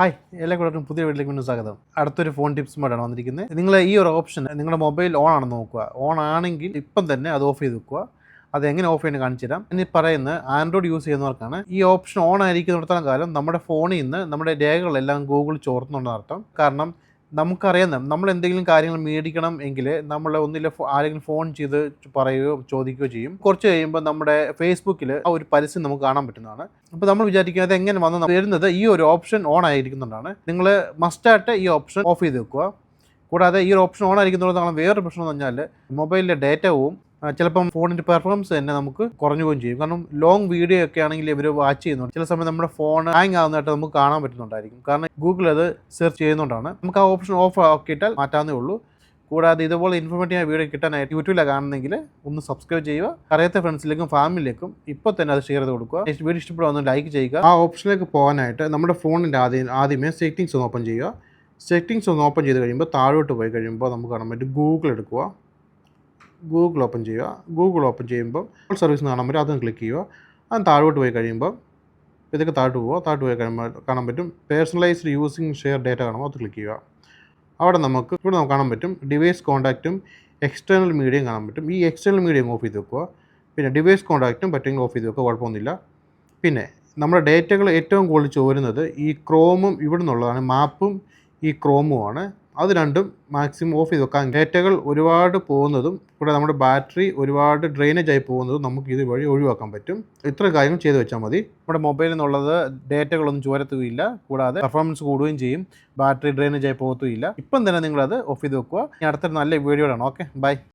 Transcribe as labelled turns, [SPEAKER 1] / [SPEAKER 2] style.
[SPEAKER 1] Hi എല്ലാവർക്കും പുതിയ വീട്ടിലേക്ക് വീണ്ടും സ്വാഗതം. അടുത്തൊരു ഫോൺ ടിപ്സുമായിട്ടാണ് വന്നിരിക്കുന്നത്. നിങ്ങൾ ഈ ഒരു ഓപ്ഷൻ നിങ്ങളുടെ മൊബൈൽ ഓൺ ആണെന്ന് നോക്കുക. ഓൺ ആണെങ്കിൽ ഇപ്പം തന്നെ അത് ഓഫ് ചെയ്ത് വെക്കുക. അത് എങ്ങനെ ഓഫ് ചെയ്യുന്നത് കാണിച്ചു തരാം. ഇനി പറയുന്നത് ആൻഡ്രോയിഡ് യൂസ് ചെയ്യുന്നവർക്കാണ്. ഈ ഓപ്ഷൻ ഓൺ ആയിരിക്കുന്നിടത്തോളം കാലം നമ്മുടെ ഫോണിൽ നിന്ന് നമ്മുടെ രേഖകളെല്ലാം ഗൂഗിൾ ചോർത്തുന്നുണ്ടെന്ന് അർത്ഥം. കാരണം നമുക്കറിയാം, നമ്മൾ എന്തെങ്കിലും കാര്യങ്ങൾ മേടിക്കണം എങ്കിൽ നമ്മൾ ഒന്നില്ല ആരെങ്കിലും ഫോൺ ചെയ്ത് പറയുകയോ ചോദിക്കുകയോ ചെയ്യും. കുറച്ച് കഴിയുമ്പോൾ നമ്മുടെ ഫേസ്ബുക്കിൽ ആ ഒരു പരസ്യം നമുക്ക് കാണാൻ പറ്റുന്നതാണ്. അപ്പോൾ നമ്മൾ വിചാരിക്കുന്നത് എങ്ങനെ വന്ന് വരുന്നത് ഈ ഒരു ഓപ്ഷൻ ഓൺ ആയിരിക്കുന്നുണ്ടാണ്. നിങ്ങൾ മസ്റ്റായിട്ട് ഈ ഓപ്ഷൻ ഓഫ് ചെയ്ത് വെക്കുക. കൂടാതെ ഈ ഒരു ഓപ്ഷൻ ഓൺ ആയിരിക്കുന്നിടത്തോളം വേറൊരു പ്രശ്നം എന്ന് പറഞ്ഞാൽ മൊബൈലിലെ ഡേറ്റ പോവും. ചിലപ്പം ഫോണിൻ്റെ പെർഫോമൻസ് തന്നെ നമുക്ക് കുറഞ്ഞു പോവുകയും ചെയ്യും. കാരണം ലോങ് വീഡിയോ ഒക്കെ ആണെങ്കിൽ ഇവർ വാച്ച് ചെയ്യുന്നുണ്ട്. ചില സമയം നമ്മുടെ ഫോൺ ഹാങ് ആവുന്നതായിട്ട് നമുക്ക് കാണാൻ പറ്റുന്നുണ്ടായിരിക്കും. കാരണം ഗൂഗിൾ അത് സെർച്ച് ചെയ്യുന്നതുകൊണ്ടാണ്. നമുക്ക് ആ ഓപ്ഷൻ ഓഫ് ആക്കിയിട്ടാൽ മാറ്റാവുന്നേ ഉള്ളൂ. കൂടാതെ ഇതുപോലെ ഇൻഫോർമേറ്റീവ് വീഡിയോ കിട്ടാനായിട്ട് യൂട്യൂബിലാണ് കാണുന്നെങ്കിൽ ഒന്ന് സബ്സ്ക്രൈബ് ചെയ്യുക. അറിയാത്ത ഫ്രണ്ട്സിലേക്കും ഫാമിലിയിലേക്കും ഇപ്പോൾ തന്നെ അത് ഷെയർ ചെയ്ത് കൊടുക്കുക. വീഡിയോ ഇഷ്ടപ്പെടുക ലൈക്ക് ചെയ്യുക. ആ ഓപ്ഷനിലേക്ക് പോകാനായിട്ട് നമ്മുടെ ഫോണിൻ്റെ ആദ്യമേ സെറ്റിങ്സ് ഒന്ന് ഓപ്പൺ ചെയ്യുക. സെറ്റിങ്സ് ഒന്ന് ഓപ്പൺ ചെയ്ത് കഴിയുമ്പോൾ താഴോട്ട് പോയി കഴിയുമ്പോൾ നമുക്ക് കാണാൻ പറ്റും ഗൂഗിൾ എടുക്കുക. ഗൂഗിൾ ഓപ്പൺ ചെയ്യുക. ഗൂഗിൾ ഓപ്പൺ ചെയ്യുമ്പോൾ സർവീസ് കാണാൻ പറ്റും, അതൊന്ന് ക്ലിക്ക് ചെയ്യുക. അത് താഴോട്ട് പോയി കഴിയുമ്പോൾ ഇതൊക്കെ താഴോട്ട് പോയി കഴിയുമ്പോൾ കാണാൻ പറ്റും പേഴ്സണലൈസ്ഡ് യൂസിങ് ഷെയർ ഡേറ്റ കാണുമ്പോൾ അത് ക്ലിക്ക് ചെയ്യുക. അവിടെ നമുക്ക് കാണാൻ പറ്റും ഡിവൈസ് കോൺടാക്റ്റും എക്സ്റ്റേണൽ മീഡിയയും കാണാൻ പറ്റും. ഈ എക്സ്റ്റേണൽ മീഡിയം ഓഫ് ചെയ്ത് വെക്കുക. പിന്നെ ഡിവൈസ് കോൺടാക്റ്റും പറ്റുമെങ്കിൽ ഓഫ് ചെയ്ത് വെക്കുക, കുഴപ്പമൊന്നുമില്ല. പിന്നെ നമ്മുടെ ഡേറ്റകൾ ഏറ്റവും കൂടുതൽ ചോരുന്നത് ഈ ക്രോമും ഇവിടെ നിന്നുള്ളതാണ്. മാപ്പും ഈ ക്രോമുമാണ്. അത് രണ്ടും മാക്സിമം ഓഫ് ചെയ്ത് വെക്കാം. ഡേറ്റകൾ ഒരുപാട് പോകുന്നതും കൂടെ നമ്മുടെ ബാറ്ററി ഒരുപാട് ഡ്രെയിനേജ് ആയി പോകുന്നതും നമുക്ക് ഇത് വഴി ഒഴിവാക്കാൻ പറ്റും. ഇത്ര കാര്യങ്ങൾ ചെയ്ത് വെച്ചാൽ മതി. നമ്മുടെ മൊബൈലിൽ നിന്നുള്ളത് ഡേറ്റകളൊന്നും ചോരത്തുകയില്ല. കൂടാതെ പെർഫോമൻസ് കൂടുകയും ചെയ്യും. ബാറ്ററി ഡ്രെയിനേജ് ആയി പോകത്തുമില്ല. ഇപ്പം തന്നെ നിങ്ങളത് ഓഫ് ചെയ്ത് വെക്കുക. ഇനി അടുത്തൊരു നല്ല വീഡിയോ ആണ്. Okay, by.